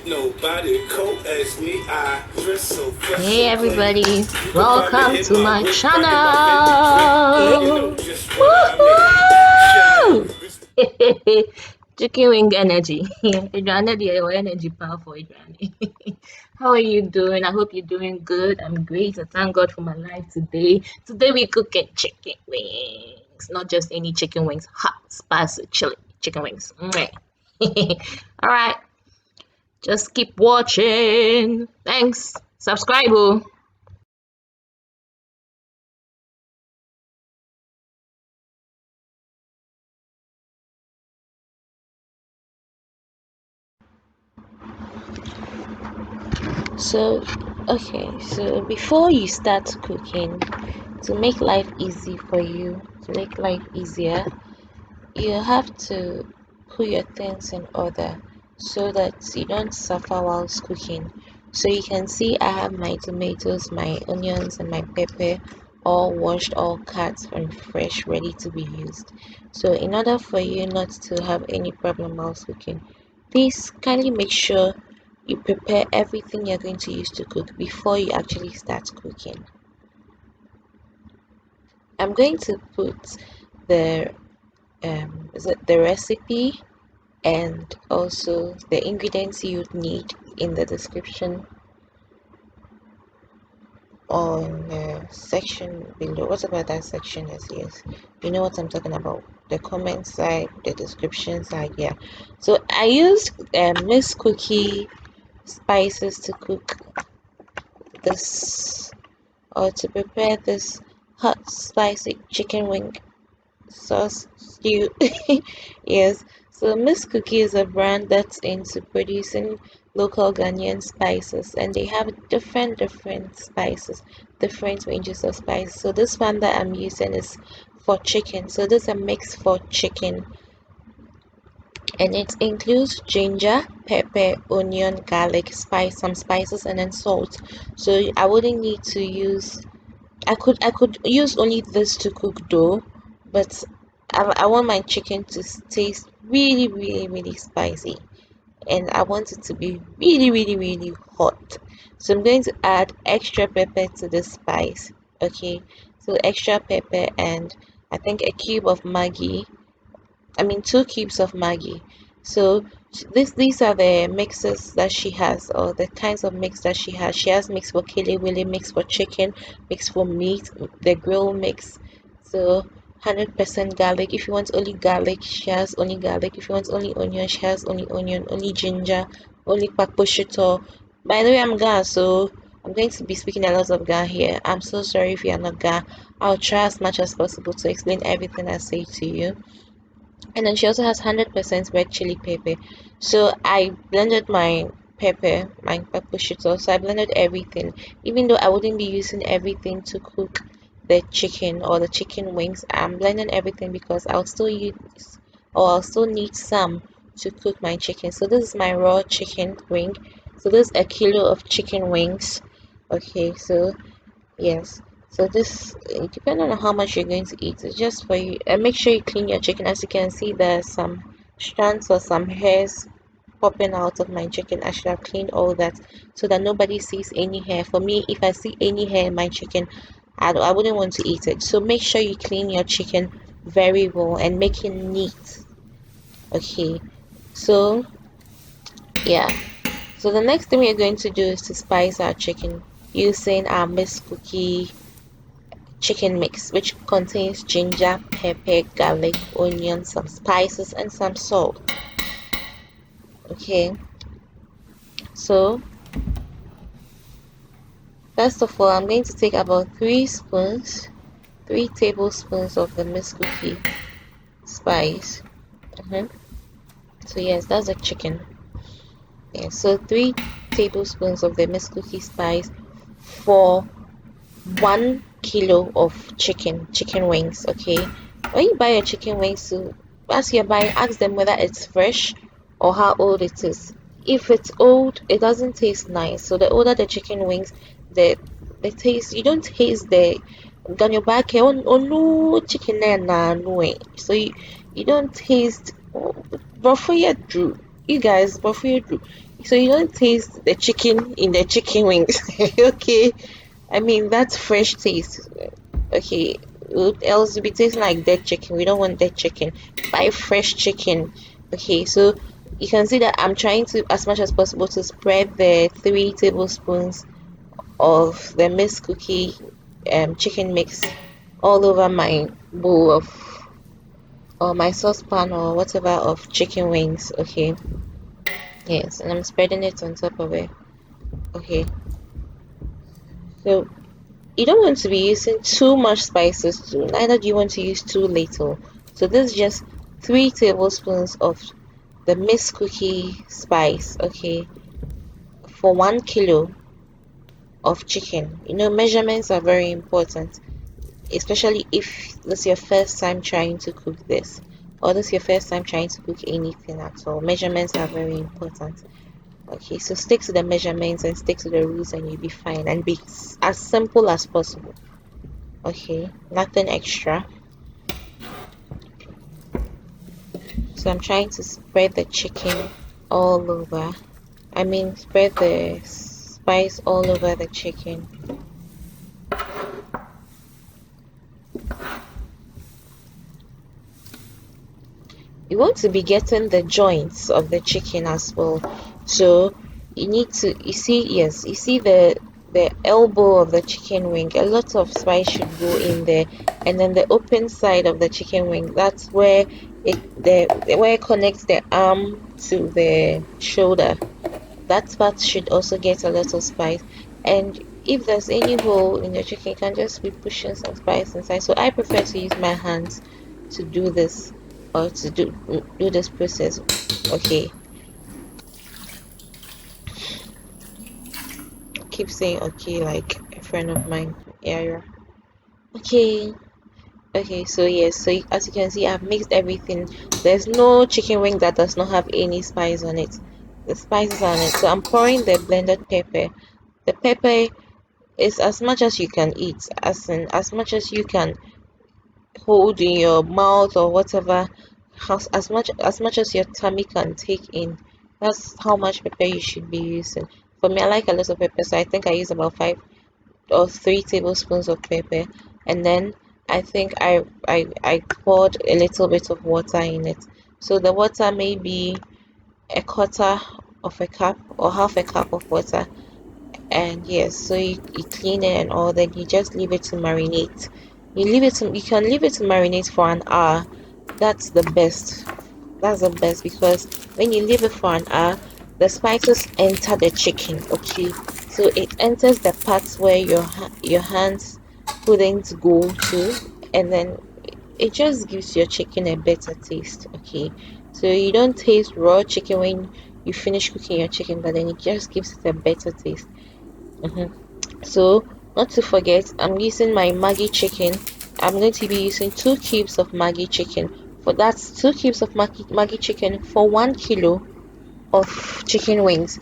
Nobody cold as me. I dress so fresh. Hey so clean. everybody, You could welcome probably hit to my my whip, rockin' my Fendi twin. You channel. know just what I mean. Woohoo! Chicken wing energy. Adriana, your energy powerful, Adriana. How are you doing? I hope you're doing good. I'm great. I thank God for my life today. Today we cooking chicken wings. Not just any chicken wings, hot, spicy, chili chicken wings. Mwah. All right, just keep watching. Thanks. Subscribe. Oh. So before you start cooking, to make life easy for you, to make life easier, you have to put your things in order so that you don't suffer whilst cooking. So you can see I have my tomatoes, my onions, and my pepper all washed, all cut and fresh, ready to be used. So in order for you not to have any problem whilst cooking, please kindly make sure you prepare everything you're going to use to cook before you actually start cooking. I'm going to put the the recipe and also the ingredients you'd need in the description on the section below. What about that section? Yes, you know what I'm talking about. The comment side, the description side. Yeah. So I used Miss Cookie spices to cook this or to prepare this hot spicy chicken wing sauce stew. Yes, so Miss Cookie is a brand that's into producing local Ghanaian spices, and they have different spices, different ranges of spices. So this one that I'm using is for chicken. So this is a mix for chicken, and it includes ginger, pepper, onion, garlic, some spices, and then salt. So I wouldn't need to use. I could use only this to cook dough, but I want my chicken to taste really spicy, and I want it to be really hot. So I'm going to add extra pepper to the spice. Okay, so extra pepper and I think a cube of Maggie. I mean 2 cubes of Maggie. So these are the mixes that she has, or the kinds of mix that she has. She has mix for kili willy, mix for chicken, mix for meat, the grill mix. So 100% garlic. If you want only garlic, she has only garlic. If you want only onion, she has only onion, only ginger, only kpakpo shito. By the way, I'm Ga, so I'm going to be speaking a lot of Ga here. I'm so sorry if you are not Ga. I'll try as much as possible to explain everything I say to you. And then she also has 100% red chili pepper. So I blended my pepper shito. So I blended everything, even though I wouldn't be using everything to cook the chicken or the chicken wings. I'm blending everything because I'll still use, or I'll still need some to cook my chicken. So this is my raw chicken wing. So this is a kilo of chicken wings. Okay, so yes, so this depending on how much you're going to eat, it's just for you. And make sure you clean your chicken. As you can see, there's some strands or some hairs popping out of my chicken. I should have cleaned all that so that nobody sees any hair. For me, if I see any hair in my chicken, I wouldn't want to eat it. So make sure you clean your chicken very well and make it neat. Okay, so yeah, so the next thing we're going to do is to spice our chicken using our Miss Cookie chicken mix, which contains ginger, pepper, garlic, onion, some spices, and some salt. Okay, so first of all, I'm going to take about 3 tablespoons of the Miss Cookie spice. So yes, that's a chicken. Yeah, so 3 tablespoons of the Miss Cookie spice for 1 kilo of chicken wings. Okay, when you buy your chicken wings, so as you're buying, ask them whether it's fresh or how old it is. If it's old, it doesn't taste nice. So the older the chicken wings, the taste, you don't taste the ganyo back oh no chicken na no. So you don't taste, but for you drew you guys, but for you, so you don't taste the chicken in the chicken wings. Okay, I mean that's fresh taste. Okay, else you'll be tasting like dead chicken. We don't want dead chicken. Buy fresh chicken. Okay, so you can see that I'm trying to, as much as possible, to spread the 3 tablespoons of the mixed cookie chicken mix all over my bowl of, or my saucepan or whatever of chicken wings. Okay, yes, and I'm spreading it on top of it. Okay, so you don't want to be using too much spices too, neither do you want to use too little. So this is just 3 tablespoons of the mixed cookie spice, okay, for 1 kilo of chicken. You know, measurements are very important, especially if this is your first time trying to cook this, or this is your first time trying to cook anything at all. Measurements are very important. Okay, so stick to the measurements and stick to the rules, and you'll be fine, and be as simple as possible. Okay, nothing extra. So I'm trying to spread the chicken all over. I mean, spread the spice all over the chicken. You want to be getting the joints of the chicken as well. So you need to, you see, yes, you see the elbow of the chicken wing. A lot of spice should go in there, and then the open side of the chicken wing. That's where it connects the arm to the shoulder. That part should also get a lot of spice. And if there's any hole in your chicken, you can just be pushing some spice inside. So I prefer to use my hands to do this, or to do this process. Okay, keep saying okay like a friend of mine. Yeah. Okay. Okay, so yes, so as you can see, I've mixed everything. There's no chicken wing that does not have any spice on it. The spices on it. So I'm pouring the blended pepper. The pepper is as much as you can eat, as much as you can hold in your mouth or whatever, as much as your tummy can take in. That's how much pepper you should be using. For me, I like a lot of pepper, so I think I use about 5 or 3 tablespoons of pepper, and then I think I poured a little bit of water in it. So the water may be a quarter of a cup or half a cup of water. And yes, so you clean it and all, then you just leave it to marinate. You can leave it to marinate for an hour. That's the best. That's the best, because when you leave it for an hour, the spices enter the chicken. Okay, so it enters the parts where your hands couldn't go to, and then it just gives your chicken a better taste. Okay, so you don't taste raw chicken when you finish cooking your chicken, but then it just gives it a better taste. So, not to forget, I'm using my Maggie chicken. I'm going to be using 2 cubes of Maggie chicken. For that's 2 cubes of Maggie chicken for 1 kilo of chicken wings.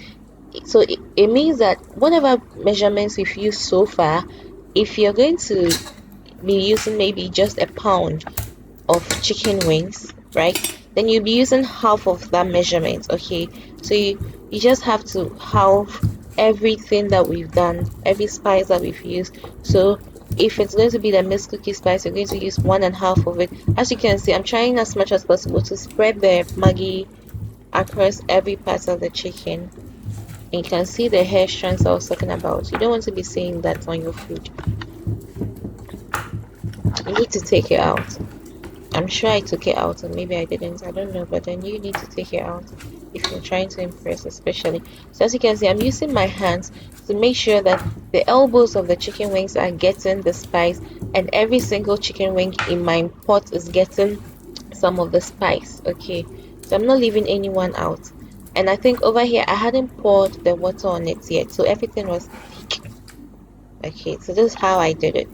So it means that whatever measurements we've used so far, if you're going to be using maybe just a pound of chicken wings, right? Then you'll be using half of that measurement. Okay, so you just have to halve everything that we've done, every spice that we've used. So if it's going to be the mixed cookie spice, you're going to use 1.5 of it. As you can see, I'm trying as much as possible to spread the Maggi across every part of the chicken. And you can see the hair strands I was talking about. You don't want to be seeing that on your food. You need to take it out. I'm sure I took it out, or maybe I didn't. I don't know, but then you need to take it out if you're trying to impress, especially. So as you can see, I'm using my hands to make sure that the elbows of the chicken wings are getting the spice, and every single chicken wing in my pot is getting some of the spice. Okay, so I'm not leaving anyone out. And I think over here I hadn't poured the water on it yet, so everything was thick. Okay, so this is how I did it.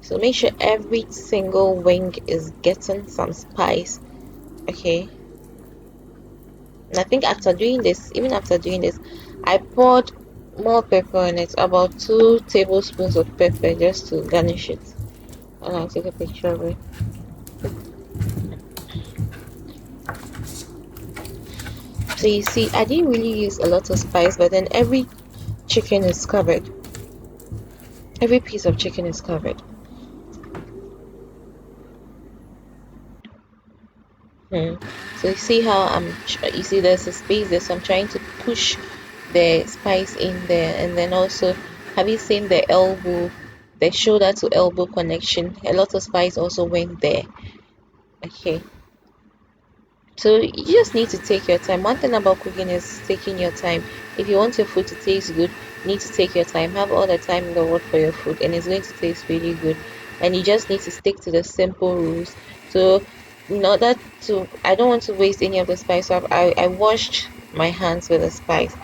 So make sure every single wing is getting some spice. Okay, and I think after doing this, even after doing this, I poured more pepper on it, about 2 tablespoons of pepper, just to garnish it. And I'll take a picture of it. So you see, I didn't really use a lot of spice, but then every chicken is covered. Every piece of chicken is covered. So you see how you see there's a space there, so I'm trying to push the spice in there, and then also, have you seen the shoulder to elbow connection? A lot of spice also went there. Okay, so you just need to take your time. One thing about cooking is taking your time. If you want your food to taste good, you need to take your time. Have all the time in the world for your food, and it's going to taste really good. And you just need to stick to the simple rules. So, in order to, I don't want to waste any of the spice. So I washed my hands with the spice,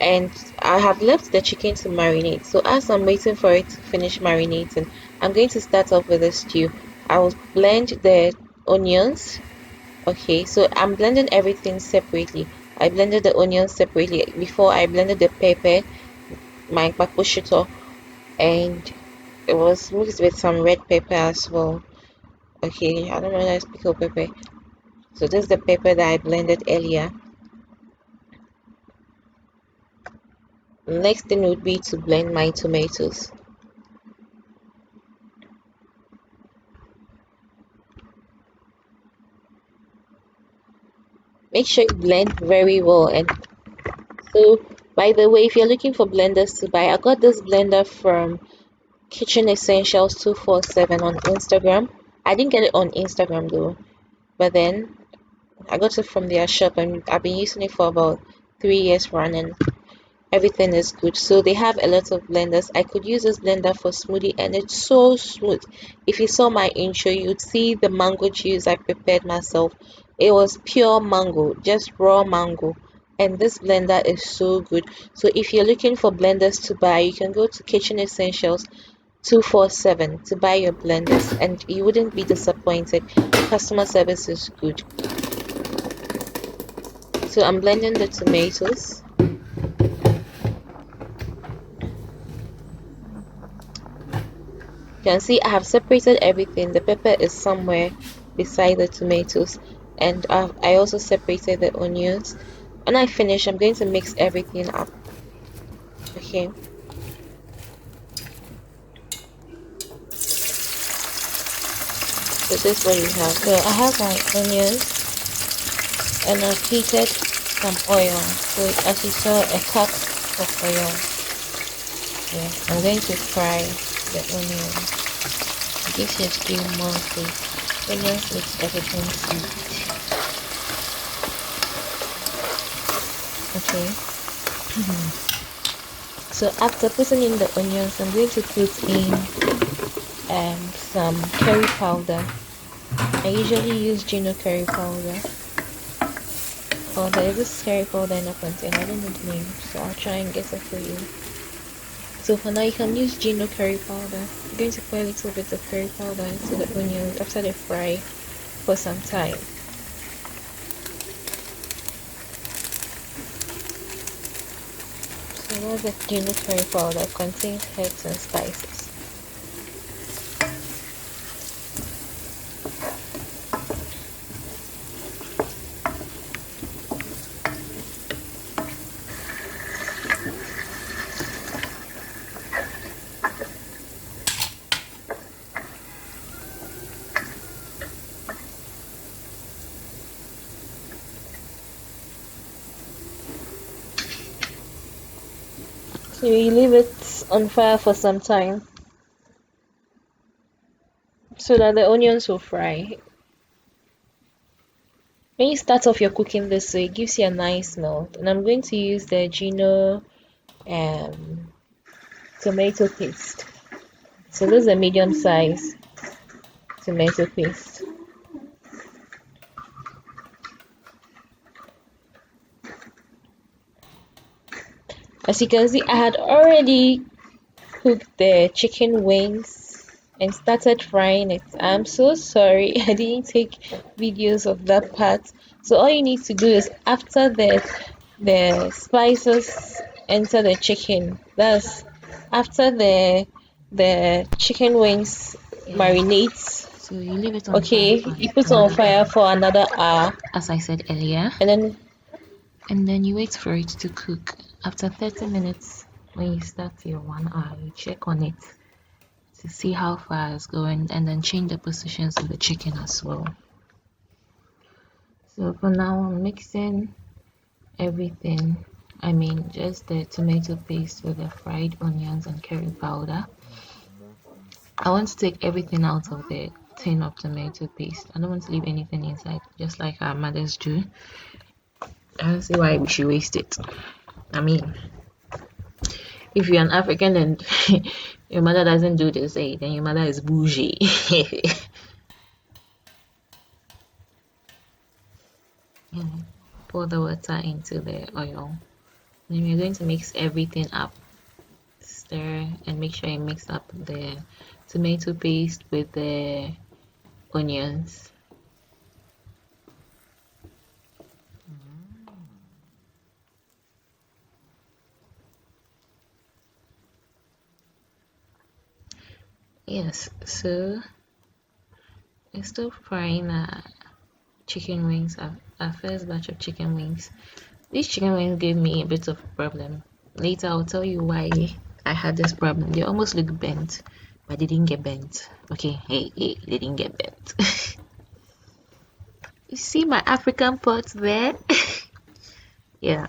and I have left the chicken to marinate. So as I'm waiting for it to finish marinating, I'm going to start off with the stew. I will blend the onions. Okay, so I'm blending everything separately. I blended the onions separately before I blended the pepper, my kpakpo shito, and it was mixed with some red pepper as well. Okay, I don't know that's pickled pepper. So this is the pepper that I blended earlier. Next thing would be to blend my tomatoes. Make sure you blend very well. And so, by the way, if you're looking for blenders to buy, I got this blender from Kitchen Essentials 247 on Instagram. I didn't get it on Instagram though, but then I got it from their shop, and I've been using it for about 3 years running. Everything is good. So they have a lot of blenders. I could use this blender for smoothie, and it's so smooth. If you saw my intro, you'd see the mango juice I prepared myself. It was pure mango, just raw mango. And this blender is so good. So if you're looking for blenders to buy, you can go to Kitchen Essentials 247 to buy your blenders, and you wouldn't be disappointed. Customer service is good. So I'm blending the tomatoes. You can see I have separated everything. The pepper is somewhere beside the tomatoes, and I also separated the onions. When I finish, I'm going to mix everything up. Okay, so this is what you have. So I have my onions, and I've heated some oil. So as you saw, a cup of oil. Yeah, I'm going to fry the onions. It gives your stew more taste. Onions makes everything sweet. Okay. So after putting in the onions, I'm going to put in some curry powder. I usually use Gino Curry Powder. Oh, there is this curry powder in a container. I don't know the name, so I'll try and get it for you. So for now, you can use Gino Curry Powder. I'm going to put a little bit of curry powder into the onions after they fry for some time. So now the Gino Curry Powder contains herbs and spices. So you leave it on fire for some time so that the onions will fry. When you start off your cooking this way, it gives you a nice smell. And I'm going to use the Gino tomato paste. So this is a medium size tomato paste. As you can see, I had already cooked the chicken wings and started frying it. I'm so sorry I didn't take videos of that part. So all you need to do is after the spices enter the chicken, that's after the chicken wings marinates. So you leave it on Okay, fire for you put it on another fire hour, for another hour, as I said earlier. and then and then you wait for it to cook. After 30 minutes, when you start your 1 hour, you check on it to see how far it's going, and then change the positions of the chicken as well. So for now, I'm mixing everything. I mean, just the tomato paste with the fried onions and curry powder. I want to take everything out of the tin of tomato paste. I don't want to leave anything inside, just like our mothers do. I don't see why we should waste it. I mean, if you're an African and your mother doesn't do this, hey, then your mother is bougie. Yeah. Pour the water into the oil. Then we're going to mix everything up. Stir and make sure you mix up the tomato paste with the onions. Yes, so we're still frying our chicken wings, our first batch of chicken wings. These chicken wings gave me a bit of a problem. Later, I'll tell you why I had this problem. They almost look bent, but they didn't get bent. Okay, hey, they didn't get bent. You see my African pot there? Yeah,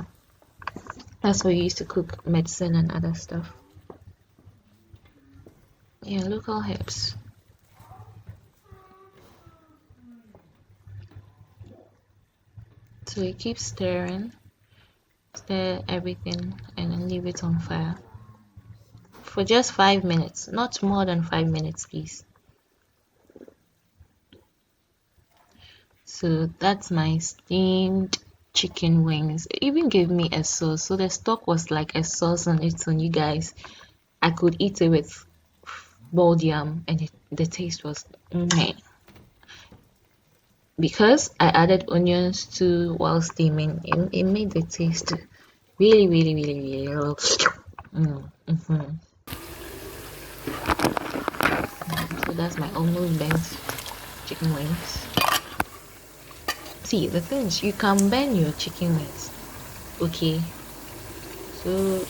that's what we used to cook medicine and other stuff. Yeah, local herbs. So we keep stirring, stir everything, and then leave it on fire for just 5 minutes, not more than 5 minutes, please. So that's my steamed chicken wings. It even gave me a sauce. So the stock was like a sauce on its own, you guys. I could eat it with boiled yam, and the taste was meh. Because I added onions too while steaming, it made the taste really, really, really, really. So that's my almost burnt chicken wings. See, the thing is, you can burn your chicken wings, okay? So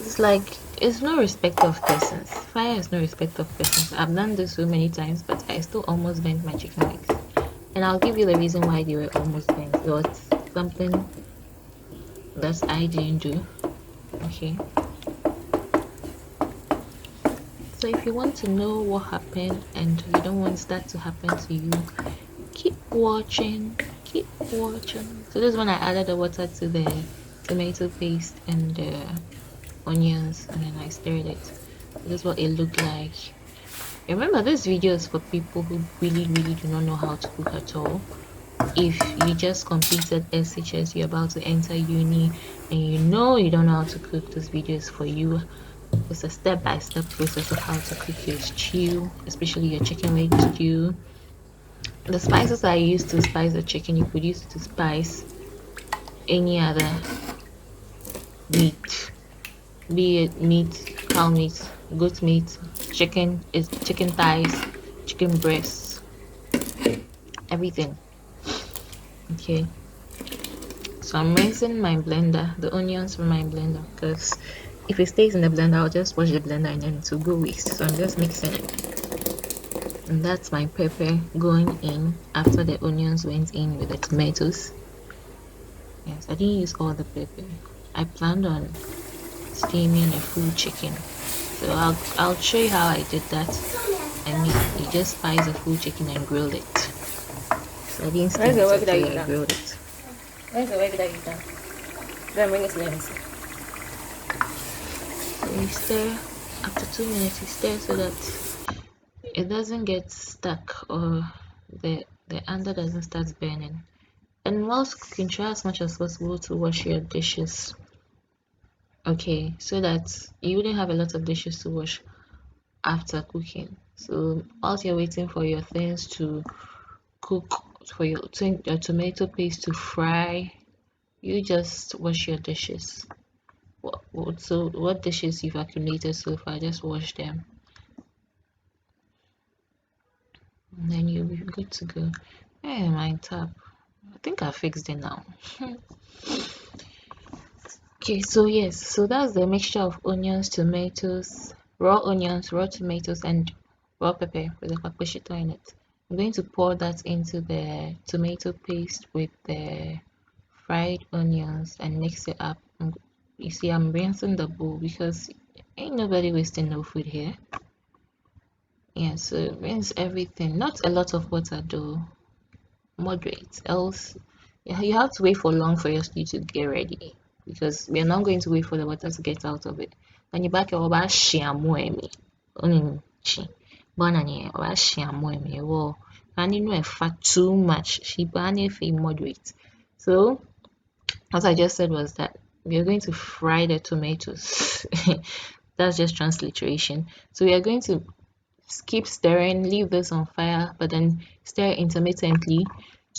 it's like it's no respect of persons. Fire is no respect of persons. I've done this so many times, but I still almost burnt my chicken wings. And I'll give you the reason why they were almost burnt. It was something that I didn't do. Okay. So if you want to know what happened and you don't want that to happen to you, keep watching. Keep watching. So this is when I added the water to the tomato paste and the onions, and then I stirred it. This is what it looked like. Remember, this video is for people who really do not know how to cook at all. If you just completed SHS, you're about to enter uni, and you know you don't know how to cook, this video is for you. It's a step-by-step process of how to cook your stew, especially your chicken wing stew. The spices I used to spice the chicken, you could use to spice any other meat, be it meat, cow meat, goat meat, chicken thighs, chicken breasts, everything. Okay, so I'm rinsing my blender, the onions from my blender, because if it stays in the blender, I'll just wash the blender and then it will go waste. So I'm just mixing it. And that's my pepper going in after the onions went in with the tomatoes. Yes, I didn't use all the pepper. I planned on steaming a full chicken. So I'll show you how I did that. I mean, you just spice a full chicken and grill it. So I didn't steam it, I grilled it. Where's the work that you've done? Then bring it to me. So you stir after 2 minutes. You stir so that it doesn't get stuck or the under doesn't start burning. And whilst cooking, try as much as possible to wash your dishes. Okay, so that you wouldn't have a lot of dishes to wash after cooking. So whilst you're waiting for your things to cook, for your tomato paste to fry, you just wash your dishes. What dishes you've accumulated so far, just wash them, and then you'll be good to go. Hey, my tap, think I fixed it now. Okay, so yes, so that's the mixture of onions, tomatoes, raw onions, raw tomatoes, and raw pepper with the kpakpo shito in it. I'm going to pour that into the tomato paste with the fried onions and mix it up. You see, I'm rinsing the bowl because ain't nobody wasting no food here. Yeah, so rinse everything. Not a lot of water though, moderate. Else, yeah, you have to wait for long for your stew to get ready because we are not going to wait for the water to get out of it. When you back your bash shiamuemi, oninchi, banani, or shiamuemi, well, and you know, fat too much, she bane fe moderate. So, as I just said, was that we are going to fry the tomatoes. That's just transliteration. So, we are going to keep stirring, leave this on fire, but then stir intermittently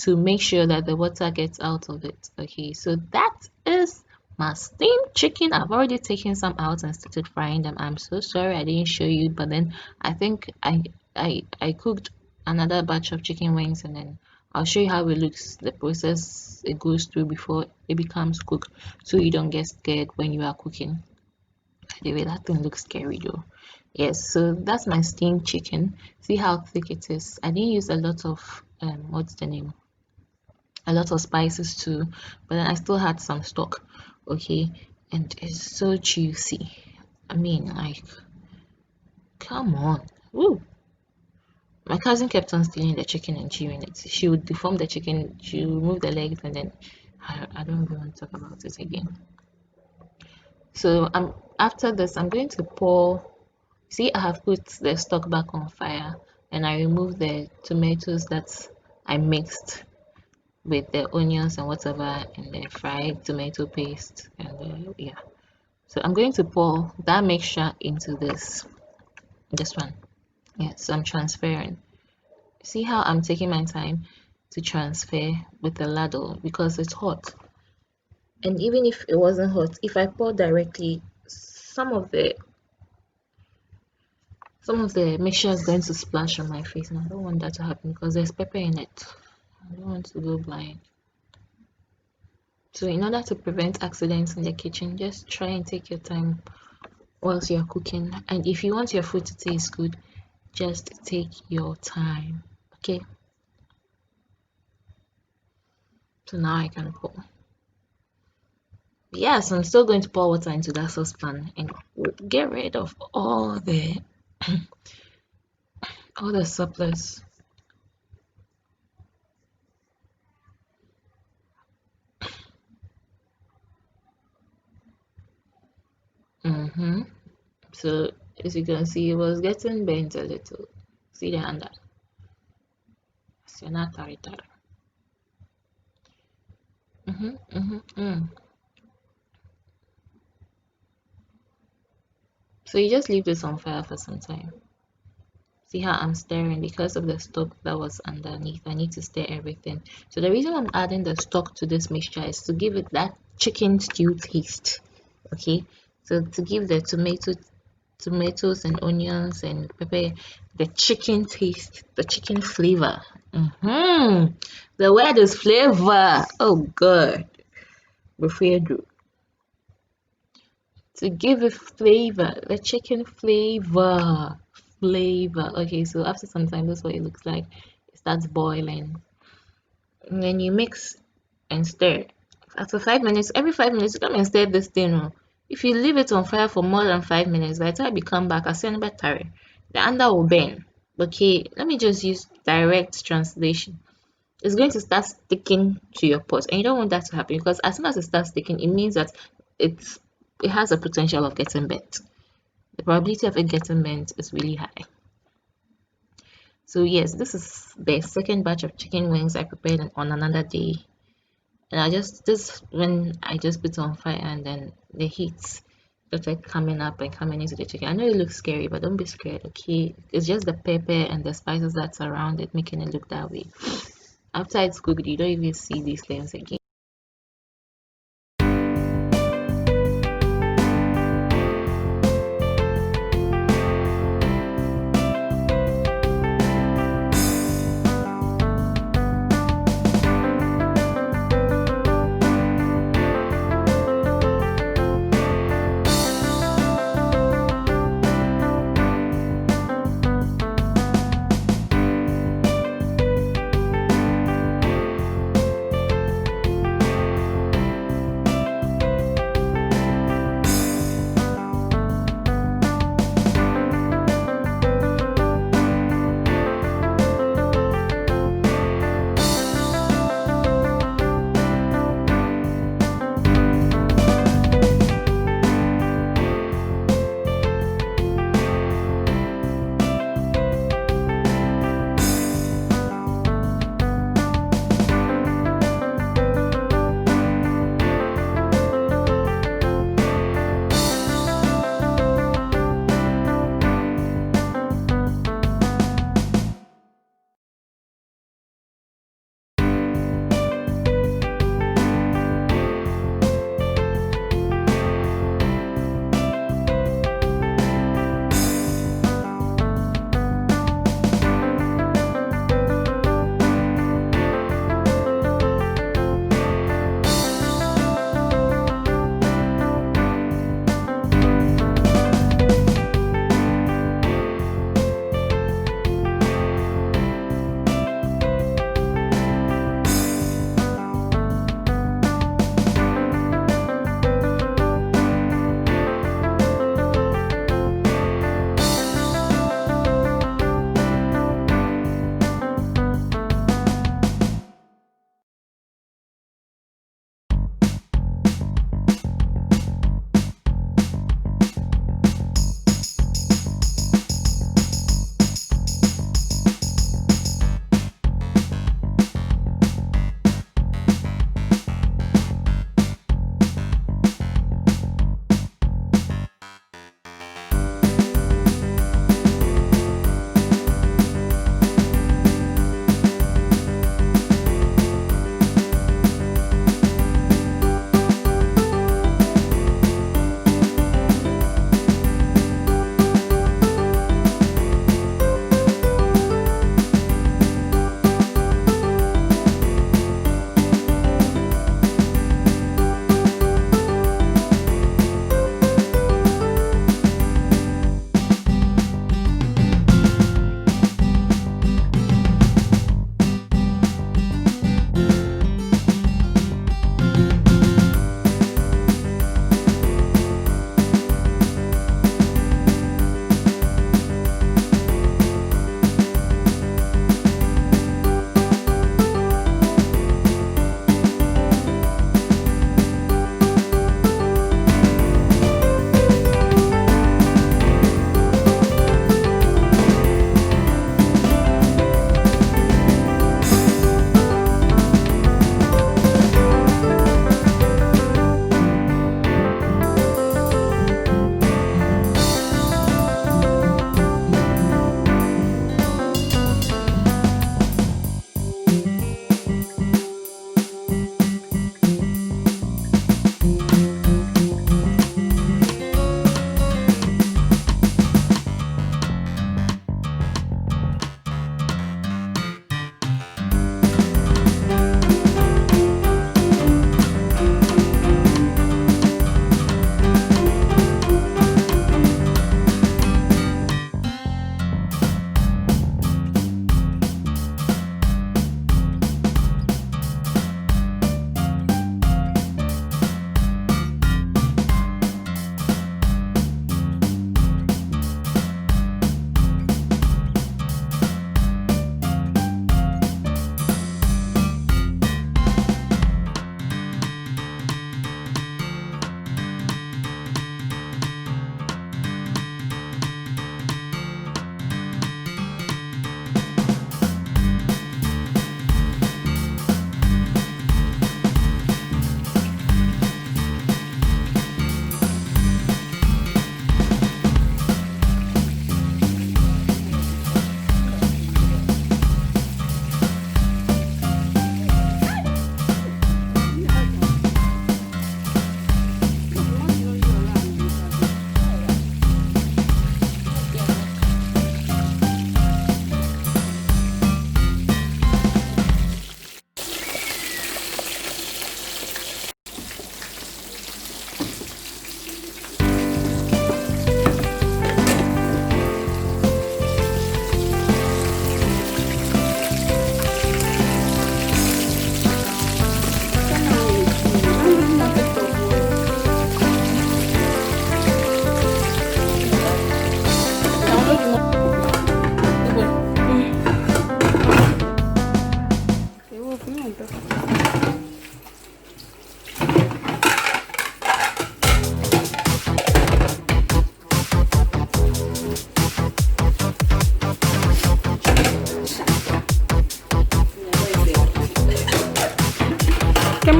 to make sure that the water gets out of it. Okay, so that is my steamed chicken. I've already taken some out and started frying them. I'm so sorry I didn't show you, but then I think I cooked another batch of chicken wings, and then I'll show you how it looks, the process it goes through before it becomes cooked, so you don't get scared when you are cooking. By the way, that thing looks scary though. Yes, so that's my steamed chicken. See how thick it is. I didn't use a lot of what's the name? A lot of spices too, but then I still had some stock. Okay, and it's so juicy. I mean, like, come on. Woo! My cousin kept on stealing the chicken and chewing it. She would deform the chicken, she would remove the legs, and then I don't really want to talk about it again. So after this, I'm going to pour. See, I have put the stock back on fire, and I removed the tomatoes that I mixed with the onions and whatever, and the fried tomato paste, and yeah. So I'm going to pour that mixture into this one. Yeah, so I'm transferring. See how I'm taking my time to transfer with the ladle because it's hot. And even if it wasn't hot, if I pour directly, some of the mixture is going to splash on my face, and I don't want that to happen because there's pepper in it. I don't want to go blind. So in order to prevent accidents in the kitchen, just try and take your time whilst you're cooking. And if you want your food to taste good, just take your time. Okay. So now I can pour. Yes, I'm still going to pour water into that saucepan and get rid of all the surplus. So as you can see, it was getting bent a little. See the under. So not tari. So you just leave this on fire for some time. See how I'm stirring because of the stock that was underneath. I need to stir everything. So the reason I'm adding the stock to this mixture is to give it that chicken stew taste. Okay, so to give the tomatoes and onions and pepper the chicken taste, the chicken flavor. The word is flavor. Oh god, to give it flavor, the chicken flavor. Okay, so after some time, that's what it looks like. It starts boiling, and then you mix and stir. After 5 minutes, every 5 minutes, you come and stir this thing. If you leave it on fire for more than 5 minutes, by the time you come back, I send better. The under will burn. Okay, let me just use direct translation. It's going to start sticking to your pot, and you don't want that to happen because as soon as it starts sticking, it means that it has a potential of getting bent. The probability of it getting bent is really high. So yes, this is the second batch of chicken wings I prepared on another day. And when I just put it on fire, and then the heat started coming up and coming into the chicken. I know it looks scary, but don't be scared, okay? It's just the pepper and the spices that's around it making it look that way. After it's cooked, you don't even see these things again.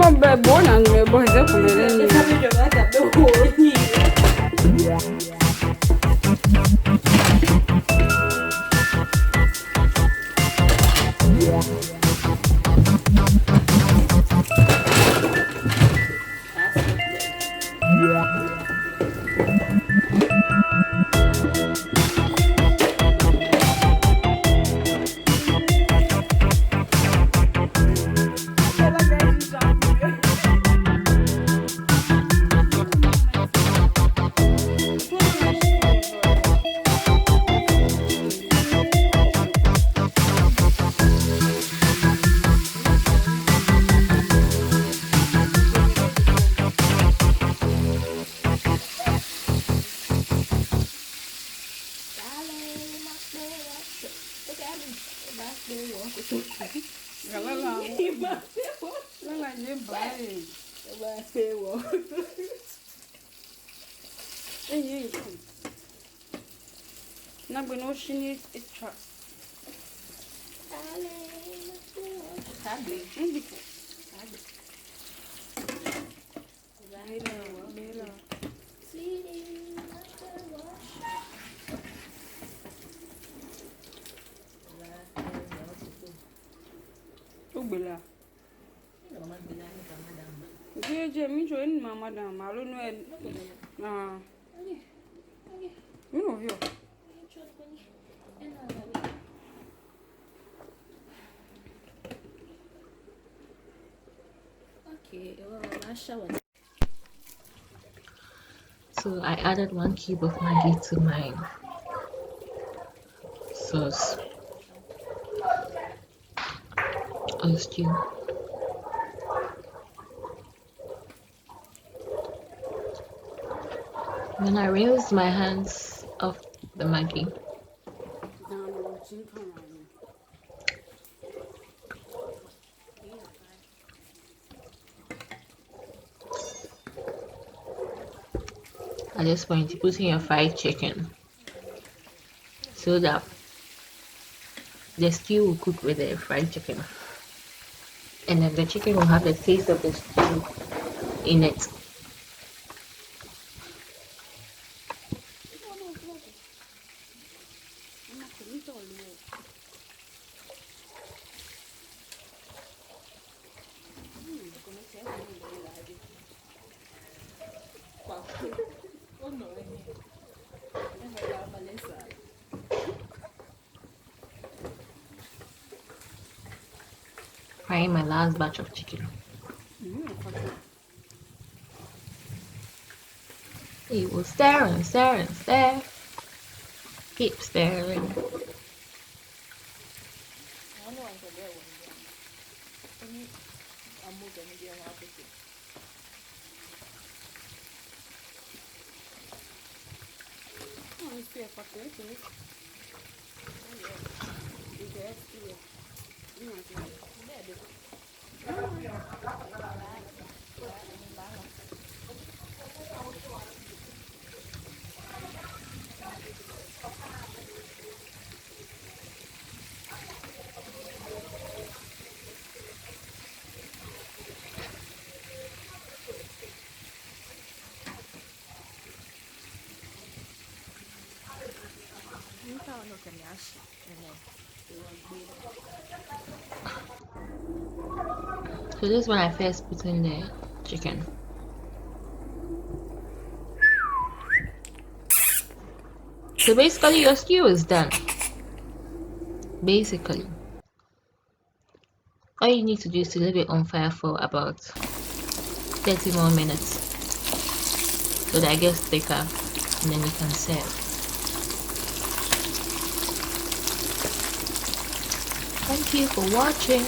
I'm born and my boys up on it. So I added 1 cube of Maggi to my sauce or stew. Then I rinsed my hands of the Maggi. At this point, you put in your fried chicken so that the stew will cook with the fried chicken, and then the chicken will have the taste of the stew in it. Frying my last batch of chicken. It will stir and stir and stir. Keep stirring. So this is when I first put in the chicken. So basically your stew is done. Basically. All you need to do is to leave it on fire for about 30 more minutes so that it gets thicker, and then you can serve. Thank you for watching.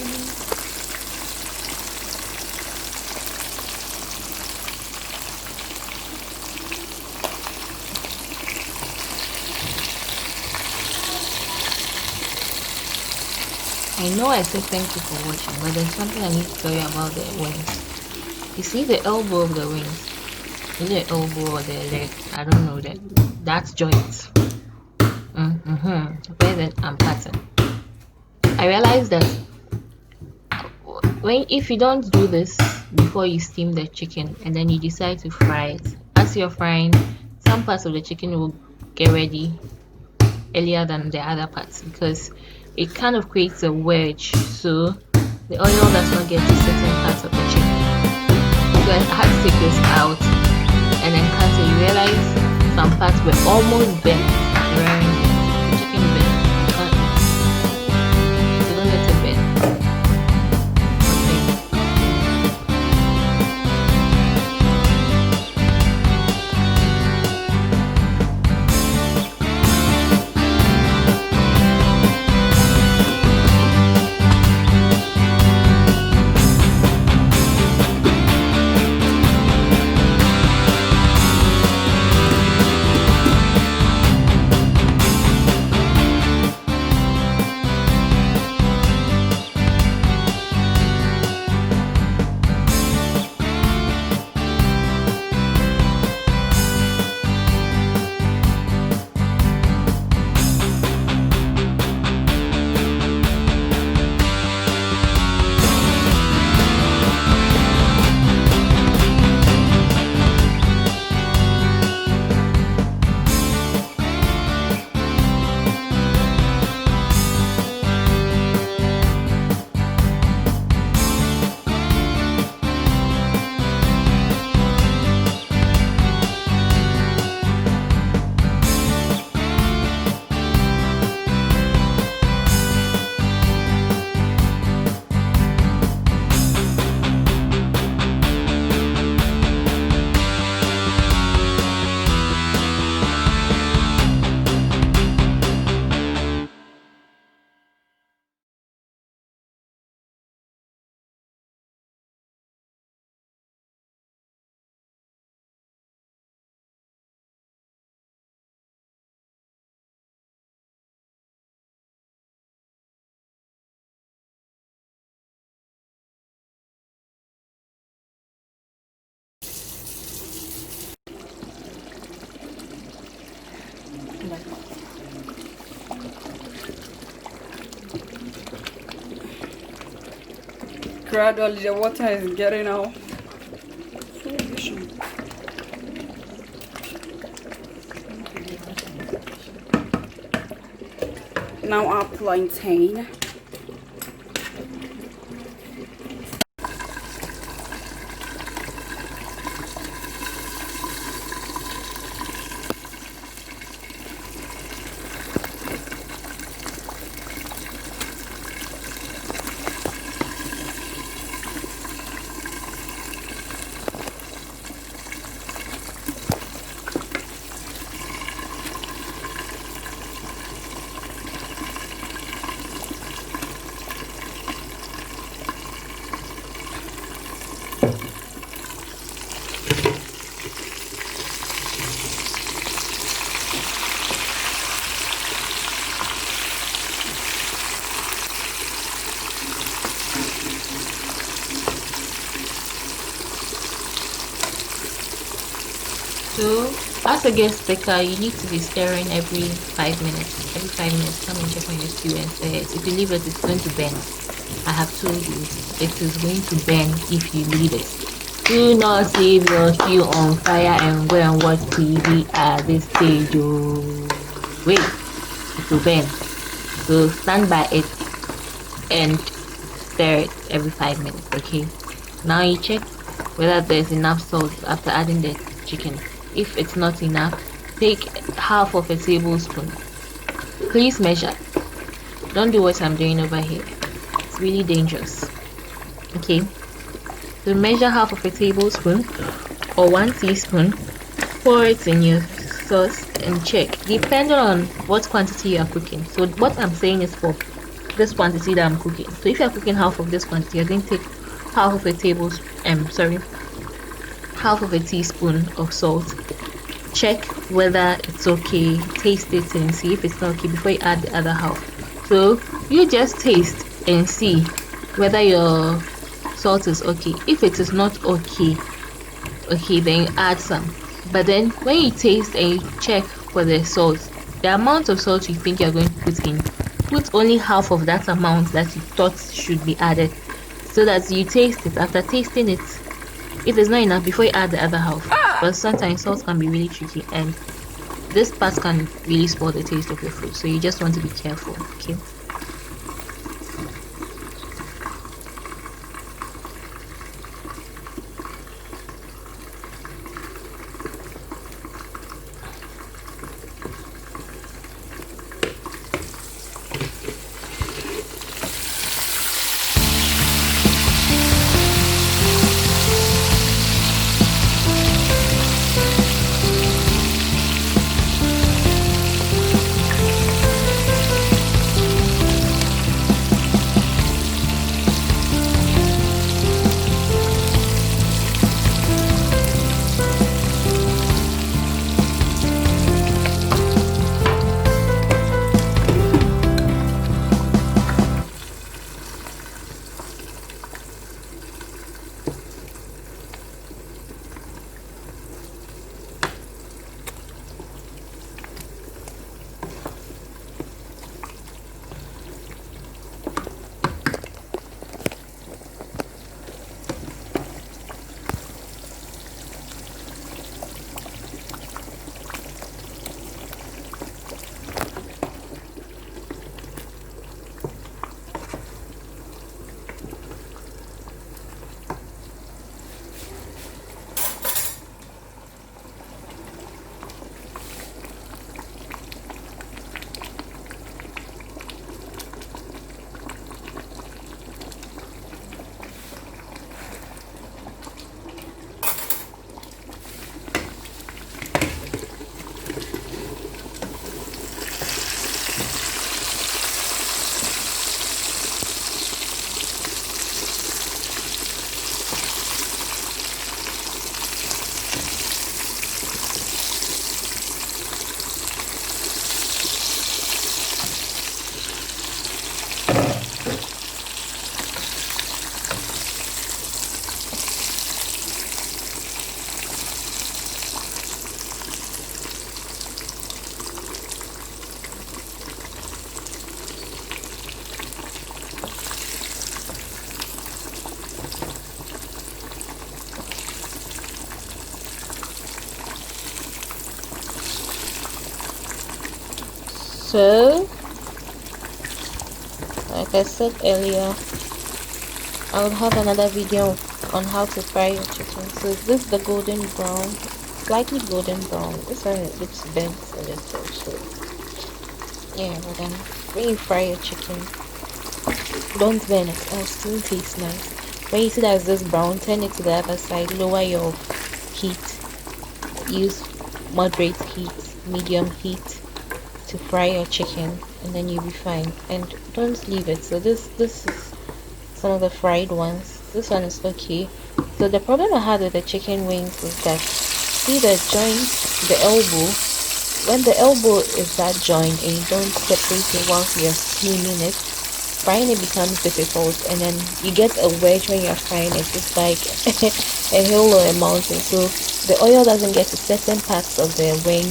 I know I said thank you for watching, but there's something I need to tell you about the wings. You see the elbow of the wings? Is it the elbow or the leg? I don't know that's joint. Where then I'm cutting. I realized that if you don't do this, before you steam the chicken, and then you decide to fry it. As you're frying, some parts of the chicken will get ready earlier than the other parts because it kind of creates a wedge, so the oil does not get to certain parts of the chicken. So I had to take this out and then cut it. You realize some parts were almost burnt. They weren't burnt. The chicken burnt. So don't let it burn. Gradually, the water is getting out. Now our plantain. So, as a guest speaker, you need to be stirring every 5 minutes. Every 5 minutes, come and check on your stew and stir it. If you leave it, it's going to burn. I have told you, it is going to burn if you leave it. Do not leave your stew on fire and go and watch TV at this stage. Oh, wait, it will burn. So stand by it and stir it every 5 minutes, okay? Now you check whether there's enough salt after adding the chicken. If it's not enough, take half of a tablespoon. Please measure. Don't do what I'm doing over here. It's really dangerous. Okay, so measure half of a tablespoon or 1 teaspoon, pour it in your sauce and check depending on what quantity you are cooking. So what I'm saying is for this quantity that I'm cooking. So if you're cooking half of this quantity, you're going to take half of a tablespoon, half of a teaspoon of salt. Check whether it's okay, taste it and see if it's not okay before you add the other half. So you just taste and see whether your salt is okay. If it is not okay, then you add some. But then when you taste and you check for the salt, the amount of salt you think you're going to put in, put only half of that amount that you thought should be added. so that you taste it. After tasting it, if it's not enough, before you add the other half. But sometimes salt can be really tricky, and this part can really spoil the taste of your food, so you just want to be careful. Okay. So, like I said earlier, I will have another video on how to fry your chicken. So this is the golden brown, slightly golden brown. This one looks bent a little. So yeah, but then when you fry your chicken, don't burn it, else it won't taste nice. When you see that it's this brown, turn it to the other side. Lower your heat. Use moderate heat, medium heat to fry your chicken, and then you'll be fine. And don't leave it. So this is some of the fried ones. This one is okay. So the problem I had with the chicken wings is that, see the joint, the elbow, when the elbow is that joint and you don't separate it whilst you're steaming it, frying it becomes difficult, and then you get a wedge when you're frying it. It's like a hill or a mountain, so the oil doesn't get to certain parts of the wing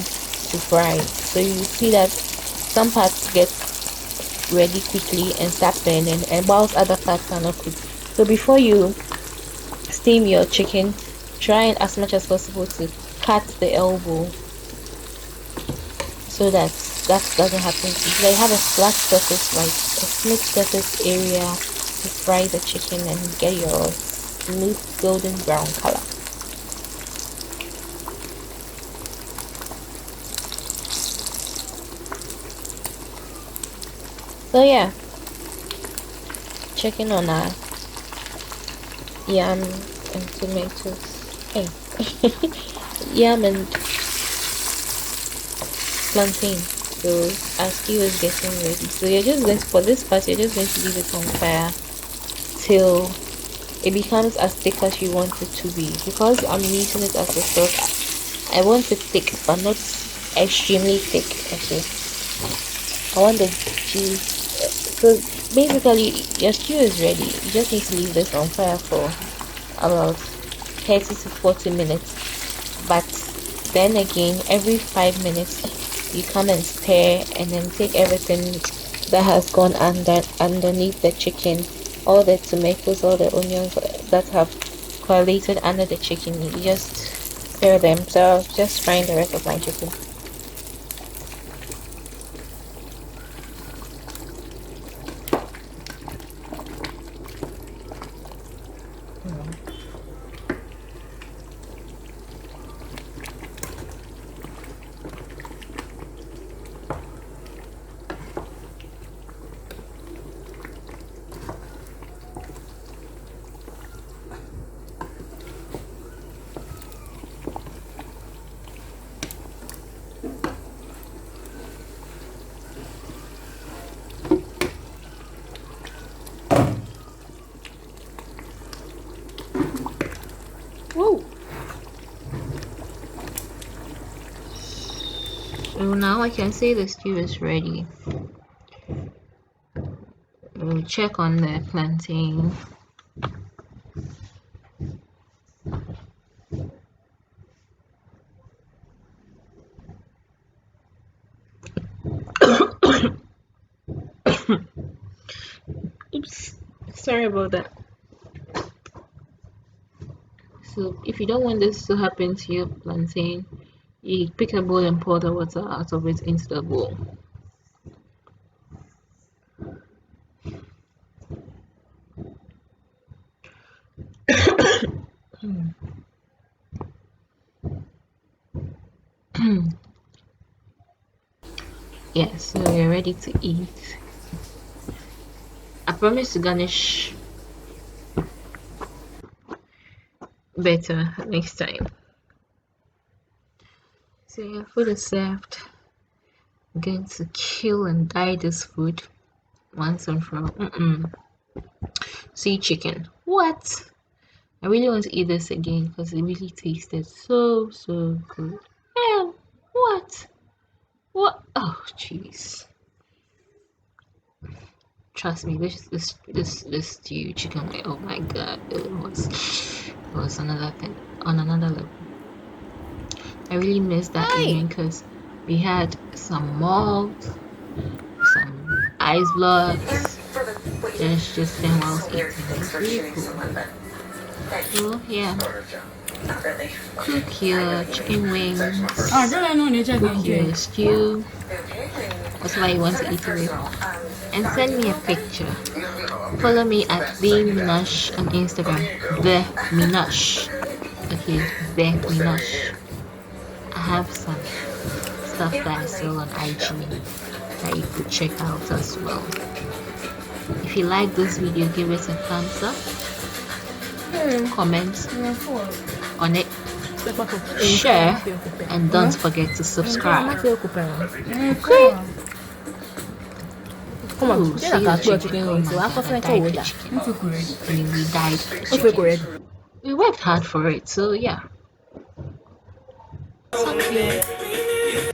to fry. So you see that some parts get ready quickly and start burning, and whilst other parts are not cooked. So before you steam your chicken, try and as much as possible to cut the elbow so that doesn't happen. If you have a flat surface, like a smooth surface area to fry the chicken and get your smooth golden brown color. So yeah, chicken on our yam and tomatoes. Hey, yam and plantain. So our stew is getting ready. So you're just going to, for this part, you're just going to leave it on fire till it becomes as thick as you want it to be. Because I'm using it as a sauce, I want it thick but not extremely thick. Okay, I want the juice. So basically your stew is ready. You just need to leave this on fire for about 30 to 40 minutes. But then again, every 5 minutes you come and stir, and then take everything that has gone underneath the chicken all the tomatoes, all the onions that have coagulated under the chicken. You just stir them. So I'll just frying the rest of my chicken. Woo! So now I can say the stew is ready. We'll check on the plantain. Oops, sorry about that. So if you don't want this to happen to your plantain, you pick a bowl and pour the water out of it into the bowl. Yeah, so we're ready to eat. I promise to garnish better next time. So your food is served. I'm going to kill and dye this food once and for all. Sea chicken. What? I really want to eat this again because it really tasted so good. Yeah, what? What? Oh, jeez. Trust me, this stew chicken. Oh my god, it was another thing on another level. I really missed that evening because we had some malt, some ice blocks. Just then while I was eating. It was really cool. So yeah, cook your chicken wings, cook your stew, whatever you want to eat it with, and send me a picture. Follow me at the Minash on Instagram, the Minash. Okay, the Minash. I have some stuff that I sell on IG that you could check out as well. If you like this video, give it a thumbs up, comment on it, share, and don't forget to subscribe. Okay? Ooh, see the chicken. Oh my god, I dyed the chicken. We dyed the chicken. We worked hard for it, so yeah. Thank you.